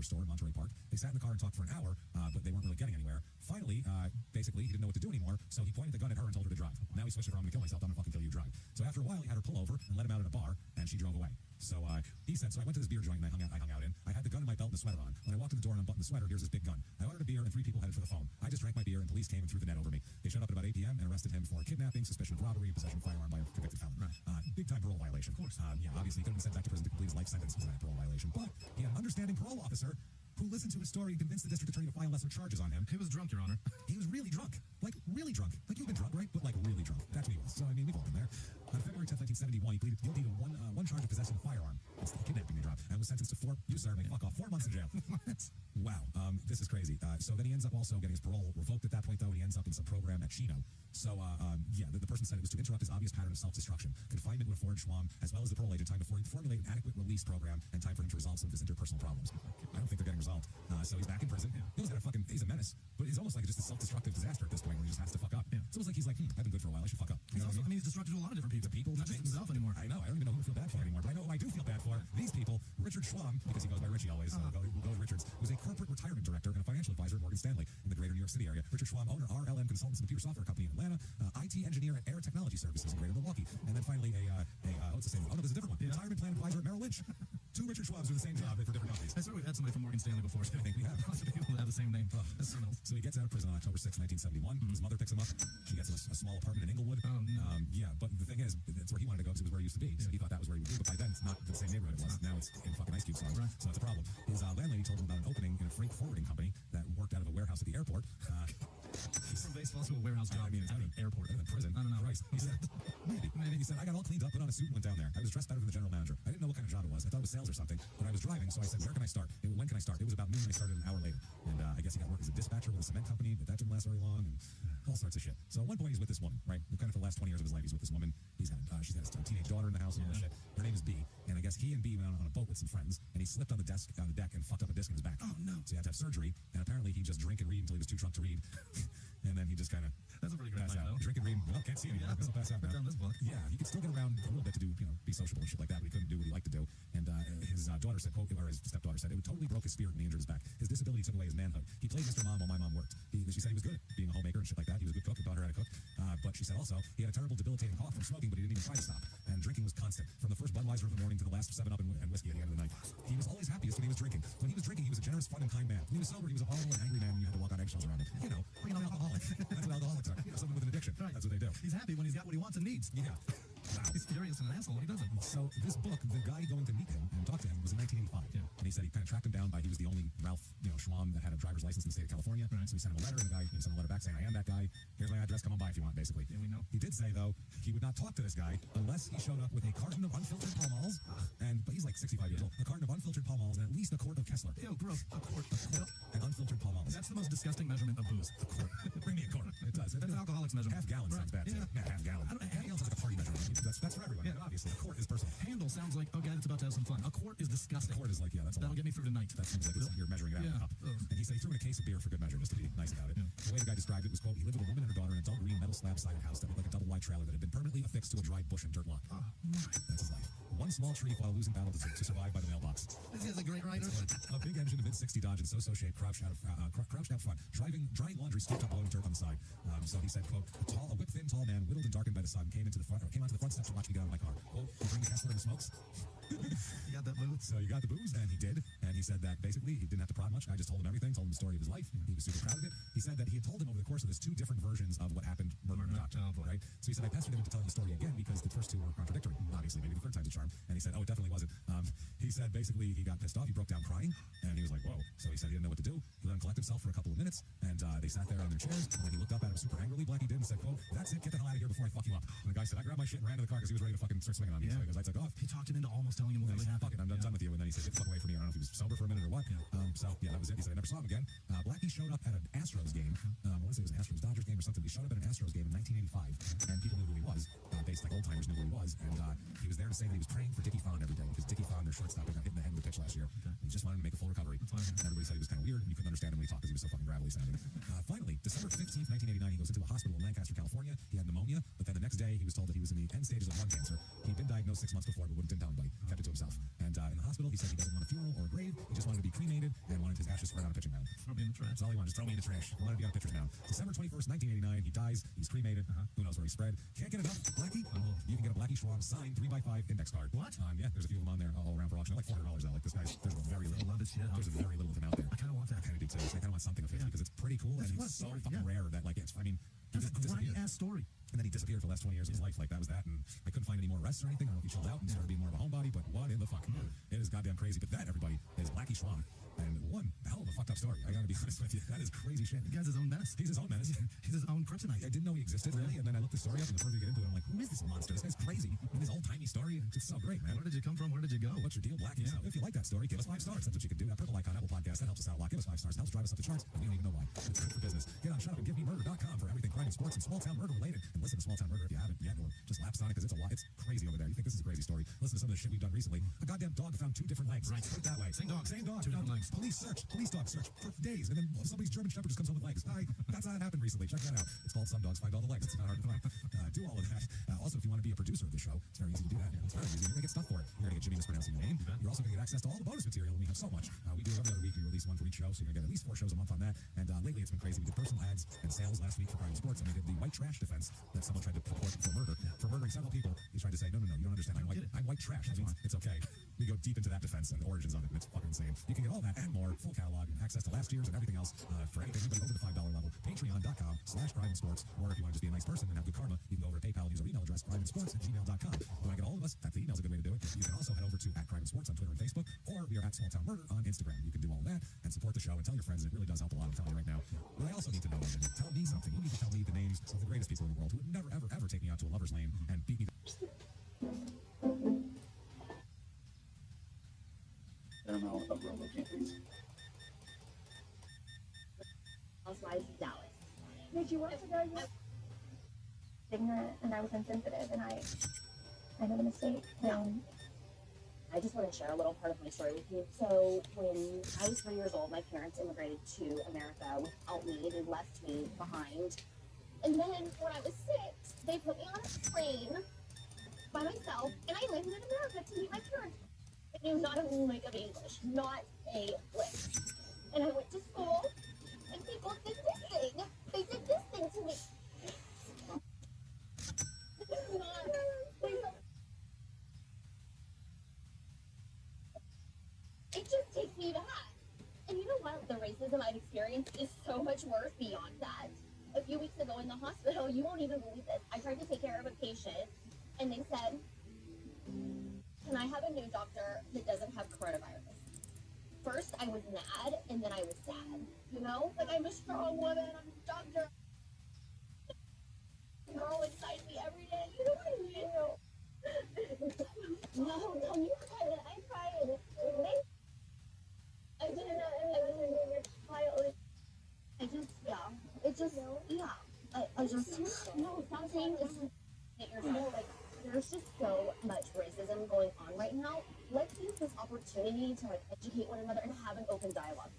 store in Monterey Park. They sat in the car and talked for an hour, but they weren't really getting anywhere. Finally, basically, he didn't know what to do anymore, so he pointed the gun at her and told her to drive. Now he switched it from, I'm going to kill myself, I'm going to fucking kill you, drive. So after a while, he had her pull over and let him out at a bar, and she drove away. So he said, so I went to this beer joint and I hung out in. I had the gun in my belt and the sweater on. When I walked in the door and unbuttoned the sweater, here's this big gun. I ordered a beer and 3 people headed for the phone. I just drank my beer and police came and threw the net over me. They showed up at about 8 p.m. and arrested him for kidnapping, suspicion of robbery, and possession of firearm by a convicted felon. Right. Big time parole violation. Of course. Yeah, obviously he couldn't be sent back to prison to complete his life sentence for that parole violation. But he had an understanding parole officer who listened to his story and convinced the district attorney to file lesser charges on him. He was drunk, Your Honor. He was really drunk. Like, really drunk. Like, you've been drunk, right? But, like, really drunk. That's what he was. So, I mean, we've all been there. On February 10th, 1971, he pleaded guilty to one charge of possessing a firearm. That's the kidnapping he dropped. And was sentenced to 4 months in jail. Wow. This is crazy. So then he ends up also getting his parole revoked at that point, though, and he ends up in some program at Chino. So, yeah, the person said it was to interrupt his obvious pattern of self-destruction. Confinement would afford Schwamm, as well as the parole agent, time to formulate an adequate release program and time for him to resolve some of his interpersonal problems. I don't think they're getting resolved. So he's back in prison. He's a menace, but he's almost like just a self-destructive disaster at this point where he just has to fuck up. It's almost like he's like, I've been good for a while, I should fuck up. You know what I mean? He's destructive to a lot of different people. The people, not just himself anymore. I know, I don't even know who to feel bad for anymore, but I know who I do feel bad for. These people, Richard Schwamm, because he goes by Richie always, we'll go with Richards, was a corporate retirement director and a financial advisor at Morgan Stanley in the greater New York City area. Richard Schwamm, owner, RLM Consultants, a computer software company in Atlanta, IT engineer at Air Technology Services in greater Milwaukee, and then finally what's the same one? Oh, no, there's a different one. Retirement plan advisor at Merrill Lynch. 2 Richard Schwabs doing the same job for different companies. I swear we've had somebody from Morgan Stanley before. So I think we have. Lots of people that have the same name. So he gets out of prison on October 6, 1971. His mother picks him up. She gets him a small apartment in Inglewood. Oh, no. Yeah, but the thing is, that's where he wanted to go because it was where he used to be. So he thought that was where he would be. But by then, it's not the same neighborhood it was. Now it's in fucking Ice Cube songs. Right. So that's a problem. His landlady told him about an opening in a freight forwarding company that worked out of a warehouse at the airport. He's from baseball to a warehouse job. I mean, out of an airport, out of prison. I don't know. Christ. He said, maybe. He said, I got all cleaned up, put on a suit, and went down there. I was dressed better than the general manager. I didn't know what kind of job it was. I thought it was sales or something, but I was driving, so I said, where can I start? When can I start? It was about noon, and I started an hour later. And I guess he got work as a dispatcher with a cement company, but that didn't last very long, and all sorts of shit. So at one point, he's with this woman, right? Kind of for the last 20 years of his life, he's with this woman. She's got a teenage daughter in the house and all this shit. Her name is B, and I guess he and B went on a boat with some friends, and he slipped on the deck and fucked up a disc in his back. Oh, no. So he had to have surgery, and apparently he just drink and read until he was too drunk to read. And then he just kind of that's a pretty great line, though. Drink and read. Well, can't see anymore. I'll pass out now. Down this book. Yeah, he could still get around a little bit to do, be sociable and shit like that, but he couldn't do what he liked to do. And his daughter said, or his stepdaughter said, it totally broke his spirit and he injured his back. His disability took away his manhood. He played Mr. Mom while my mom worked. She said he was good at being a homemaker and shit like that. He was a good cook. He taught her how to cook. But she said also, he had a terrible debilitating cough from smoking, but he didn't even try to stop. And drinking was constant. From the first Budweiser of the morning to the last 7-Up and whiskey at the end of the night. He was always happiest when he was drinking. When he was drinking, he was a generous, fun, and kind man. When he was sober, he was a volatile and angry man and you had to walk on eggshells around him. An alcoholic. That's what alcoholics are. Someone with an addiction. Right. That's what they do. He's happy when he's got what he wants and needs. Yeah. Wow. He's furious and an asshole when he doesn't. So this book, the guy going to meet him and talk to him was in 1985. Yeah. And he said he kind of tracked him down by, he was the only Ralph, Schwamm that had a driver's license in the state of California. Right. So he sent him a letter and the guy sent a letter back saying, I am that guy. Here's my address. Come on by if you want, basically. Yeah, we know. He did say, though, he would not talk to this guy unless he showed up with a carton of unfiltered Pall Malls. But he's like 65 years old. A carton of unfiltered Pall Malls and at least a quart of Kessler. Ew, gross. A quart. And unfiltered Pall Malls. That's the most disgusting measurement of booze. A quart. Bring me a quart. It does. That's an alcoholic's measurement. Half gallon sounds bad, too. Yeah, half gallon. Anything else is like a party measurement. That's for everyone. Yeah. Obviously, a quart is personal. Handle sounds like, oh, God, it's about to have some fun. A quart is disgusting. A quart is like, yeah, that's a That'll lot. get me through tonight. That seems like you're measuring it out in a cup. And he said he threw in a case of beer for good measure, just to be nice about it. Yeah. The way the guy described it was, quote, he lived with a woman and her daughter in a dull green metal slab-sided house that looked like a double-wide trailer that had been permanently affixed to a dry bush and dirt lot. That's his life. One small tree while losing battle to survive by the mailbox. This is a great writer. A big engine, a mid-60 Dodge in so-so shape, crouched out front, drying laundry scooped up blowing dirt on the side. So he said, quote, a whip-thin, tall man, whittled and darkened by the sun, came onto the front steps to watch me get out of my car. Quote, you bring the Kessler and the smokes? You got that booze? So you got the booze, and he did. And he said that basically he didn't have to prod much. I just told him everything, told him the story of his life. He was super proud of it. He said that he had told him over the course of this 2 different versions of what happened, murder and right? So he said, I pestered him into telling the story again because the first 2 were contradictory. Obviously, maybe the third time's a charm. And he said, oh, it definitely wasn't. He said basically he got pissed off. He broke down crying, and he was like, whoa. So he said he didn't know what to do. He let him collect himself for a couple of minutes, and they sat there on their chairs, and then he looked up at him super angrily, Blackie did, and said, quote, that's it, get the hell out of here before I fuck you up. And the guy said, I grabbed my shit and ran to the car because he was ready to fucking start swinging on me. So he goes, I took off. He talked him into almost telling him what really happened. Fuck it, I'm done with you. And then he said, get the fuck away from me. I don't know if he was sober for a minute or what. So yeah, that was it. He said, I never saw him again. Blackie showed up at an Astros game. I want to say it was an Astros-Dodgers game or something. He showed up at an Astros game in 1985, and people knew who he was. Based like old-timers knew who he was. And he was there to say that he was praying for Dickie Fahn every day because Dickie Fahn, their shortstop, got hit in the head with a pitch last year. And he just wanted to make a full recovery. Everybody said he was kind of weird, and you couldn't understand him when he talked because he was so fucking gravelly sounding. Finally, December 15th, 1989, he goes into a hospital in Lancaster, California. He had pneumonia, but then the next day he was told that he was in the end stages of lung cancer. He'd been diagnosed 6 months before, but didn't tell anybody. Kept it to himself. And in the hospital, he said he doesn't want a funeral or a grave. He just wanted to be cremated and trash just spread on a pitching mound. Throw me in the trash. That's all he wanted. Just throw me in the trash. I wanted to be on a pitcher's mound. December 21st, 1989. He dies. He's cremated. Who knows where he's spread? Can't get enough. Blackie. You can get a Blackie Schwab signed 3x5 index card. What? Yeah, there's a few of them on there all around for auction. They're like $400 though. Like this guy's, there's very little. I love this shit. There's very little of him out there. I kind of want that. I kind of do too. I kind of want something of his because it's pretty cool and he's so fucking rare that like it's. I mean, he That's just a grimy disappeared. ass story. And then he disappeared for the last 20 years of his life. Like that was that. And I couldn't find any more arrests or anything. I don't know if he chilled out and started being more of a homebody. But what in the fuck? It is goddamn crazy. But that everybody is Blackie Schwab. And one hell of a fucked up story. I gotta be honest with you. That is crazy shit. The guy's his own menace. He's his own menace. He's his own kryptonite. I didn't know he existed really, and then I looked the story up, and the further you get into it, I'm like, who is this monster? This guy's crazy. And his old-timey story, it's just so great, man. Where did you come from? Where did you go? What's your deal, Blackie? So if you like that story, give us 5 stars. That's what you can do. That purple icon, Apple Podcast, that helps us out a lot. Give us 5 stars. It helps drive us up the charts, and we don't even know why. It's good for business. Get on shutupandgivememurder.com for everything crime and sports and small-town murder related. And listen to Small Town Murder if you haven't yet, or just lapse on it, because it's a lot. It's crazy over there. You think this is a crazy story. Listen to some of the shit we've done recently. A goddamn dog found 2 different legs. Right. Put it that way. Same dog. Same dog. 2 different legs. Police dog search for days, and then somebody's German Shepherd just comes home with legs. Hi, that's how it happened recently. Check that out. It's called Some Dogs Find All the Legs. It's not hard to find. Do all of that. Also, if you want to be a producer of the show, it's very easy to do that. It's very easy. You're gonna get stuff for it. You're gonna get Jimmy mispronouncing your name. You're also gonna get access to all the bonus material. We have so much. We do every other week. We release one for each show, so you're gonna get at least 4 shows a month on that. And lately, it's been crazy. We did personal ads and sales last week for Crime and Sports, and we did the white trash defense that someone tried to purport for murder. For murdering several people, he's trying to say, no, you don't understand. I'm white trash. That means it's okay. We go deep into that defense and the origins of it, and it's fucking insane. You can get all that and more, full catalog, access to last year's and everything else for anything over the $5 level. Patreon.com/crimeandsports. Or if you want to just be a nice person and have good karma, you can go over to PayPal and use our email address, crimeandsports@gmail.com. If you want to get all of us, at the email's a good way to do it. You can also head over to @crimeandsports on Twitter and Facebook, or we are at Small Town Murder on Instagram. You can do all of that and support the show and tell your friends. It really does help a lot. I'm telling you right now. But I also need to know, and tell me something. You need to tell me the names of the greatest people in the world who would never, ever, ever take me out to a lover's lane and beat me. Amount of rubber candies. Housewives of Dallas. Did you want to go? Ignorant, and I was insensitive, and I made a mistake. And I just want to share a little part of my story with you. So when I was 3 years old, my parents immigrated to America without me. They left me behind. And then when I was 6, they put me on a plane by myself, and I landed in America to meet my parents. I knew not a lick of English, not a lick. And I went to school, and people did this thing. They did this thing to me. This is not. It just takes me back. And you know what? The racism I've experienced is so much worse beyond that. A few weeks ago in the hospital, you won't even believe this. I tried to take care of a patient, and they said, can I have a new doctor that doesn't have coronavirus? First, I was mad, and then I was sad. You know? Like, I'm a strong woman, I'm a doctor. Girl inside me every day. You know what I mean? No, you cried. I cried. I didn't know. I was a child. No, stop saying this is 8 years old. Like, there's just so much racism going on right now. Let's use this opportunity to, like, educate one another and have an open dialogue.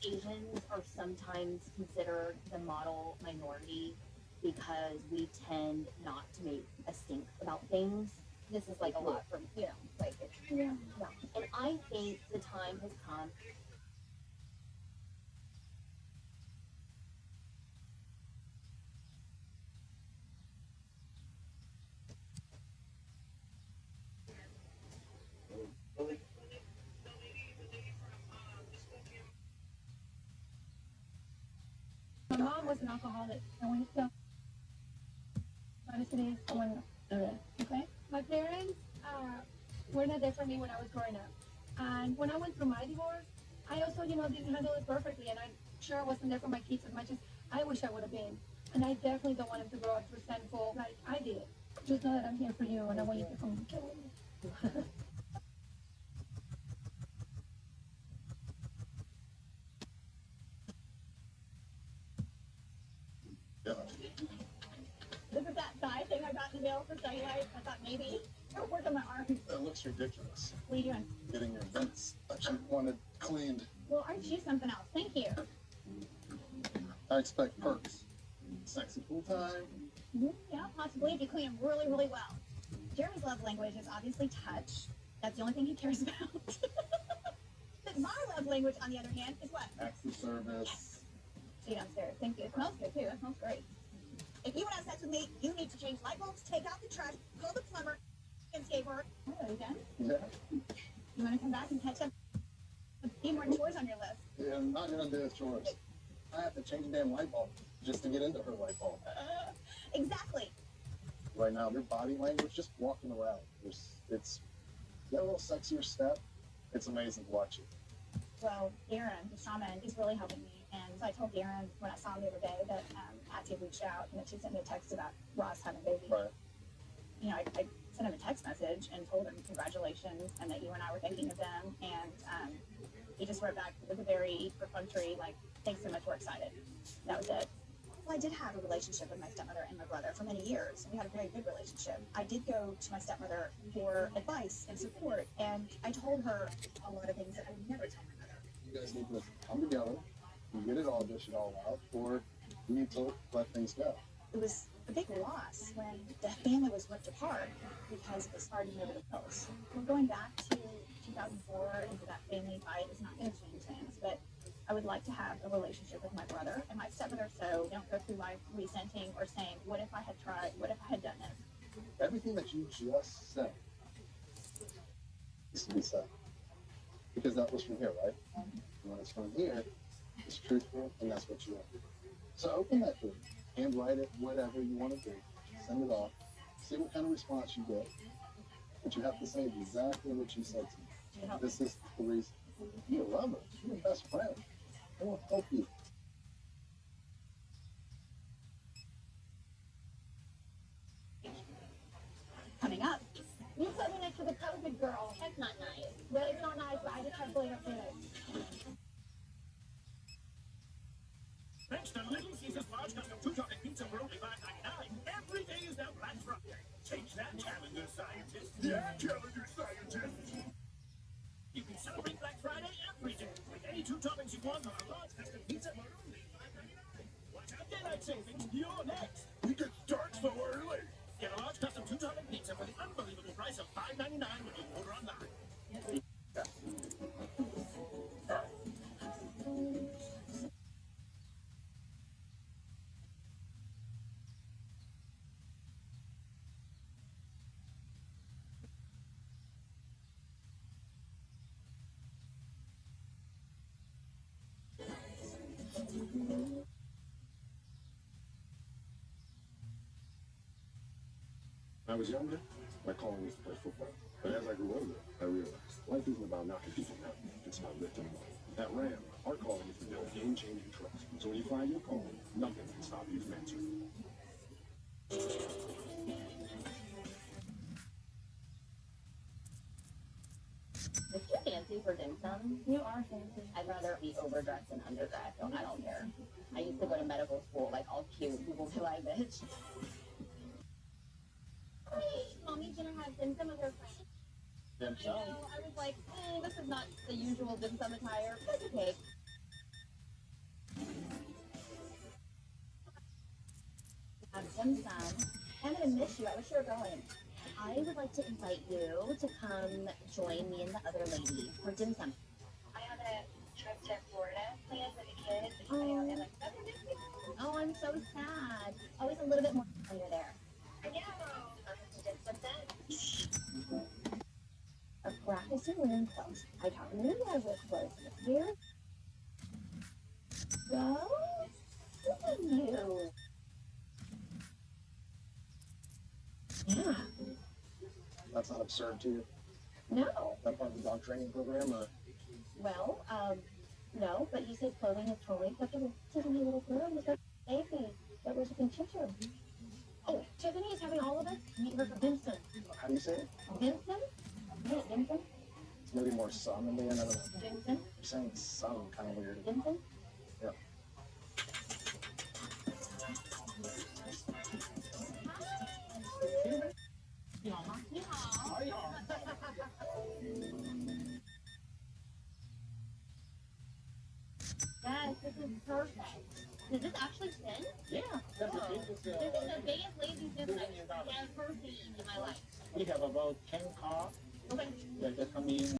Asians are sometimes considered the model minority because we tend not to make a stink about things. This is like a lot from, like, yeah. And I think the time has come. my mom was an alcoholic, and when so honestly, okay. My parents were not there for me when I was growing up, and when I went through my divorce, I also, didn't handle it perfectly, and I'm sure I wasn't there for my kids as much as I wish I would have been. And I definitely don't want them to grow up resentful like I did. Just know that I'm here for you, and I want you to come and kill me. Look at that thigh thing I got in the mail for cellulite. I thought maybe it'll work on my arm. That looks ridiculous. What are you doing? Getting your vents that you wanted cleaned. Well, aren't you something else? Thank you. I expect perks. Sexy full time. Yeah, possibly if you clean them really, really well. Jeremy's love language is obviously touch. That's the only thing he cares about. But my love language language, on the other hand, is what? Acts of service. See downstairs. Thank you. It smells good too. It smells great. If you want to have sex with me, you need to change light bulbs, take out the trash, call the plumber, and skateboard. Oh, are you done? Yeah. You want to come back and catch up? A few more chores on your list. Yeah, I'm not gonna do chores. I have to change a damn light bulb just to get into her light bulb. Exactly. Right now, their body language, just walking around, it's got a little sexier step. It's amazing to watch it. Well, Darren, the shaman, he's really helping me. And so I told Darren when I saw him the other day that Auntie had reached out and that she sent me a text about Ross having a baby. Right. You know, I sent him a text message and told him congratulations and that you and I were thinking of them. And he just wrote back with a very perfunctory, like, thanks so much, we're excited. That was it. Well, I did have a relationship with my stepmother and my brother for many years. We had a very good relationship. I did go to my stepmother for advice and support, and I told her a lot of things that I would never tell my mother. You guys need to come together and get it all, dish it all out, or you need to let things go. It was a big loss when the family was ripped apart because of this argument over the pills. We're going back to 2004 into that family fight. It's not going to change things, but I would like to have a relationship with my brother and my stepmother so I don't go through life resenting or saying, what if I had tried? What if I had done this? Everything that you just said needs to be said. Because that was from here, right? And when it's from here, it's truthful, and that's what you want. So open that door, handwrite it, whatever you want to do, send it off, see what kind of response you get. But you have to say exactly what you said to me. You know, This is the reason. You love her. You're your best friend. I will help you. coming up. You put me next to the COVID girl. That's not nice. Well, it's not nice, but I just have to blame it. Thanks to Little Caesars Large Custom 2-topping pizza for only $5.99. Every day is now Black Friday. Change that calendar, scientist. Yeah, calendar scientist. You can celebrate Black Friday every day with any 2 toppings you want on a large custom pizza for only $5.99. Watch out, daylight savings. You're next. We can start so early. Get a large custom 2-topping pizza for the unbelievable price of $5.99 when you order online. When I was younger, my calling was to play football. But as I grew older, I realized life isn't about knocking people down. It's about lifting them up. At Ram, our calling is to build game-changing trust. So when you find your calling, nothing can stop you from answering. If you're fancy for dim sum, you are fancy. I'd rather be overdressed than underdressed, so I don't care. I used to go to medical school, like all cute. People be like, bitch. Mommy's gonna have dim sum with her friends. Dim So I was like, this is not the usual dim sum attire, but it's okay. Have dim sum. I'm gonna miss you. I wish you were going. I would like to invite you to come join me and the other lady for dim sum. I have a trip to Florida planned with the kids. Oh. And like, that's ridiculous. Oh, I'm so sad. Always a little bit more under there. I know. Just like that. A practice in wearing clothes. I taught them to wear with clothes. Here. Go. Look at you. Yeah. That's not absurd to you. No. That part of the dog training program, or Well, no, but you said clothing is totally acceptable. Tiffany, little girl, was that baby that was a teacher. Oh, Tiffany is having all of us meet her for dim sum. how do you say it? Dim sum? Yeah, dim sum. It's maybe more sun in the end. I don't know. Dim sum. You're saying sun, kind of weird. Dim sum. Yeah. Yes, this is perfect. Does this actually spin? Yeah, that's Oh. the biggest. This is the biggest lazy system I've ever seen in my life. We have about 10 cars Okay. that come in.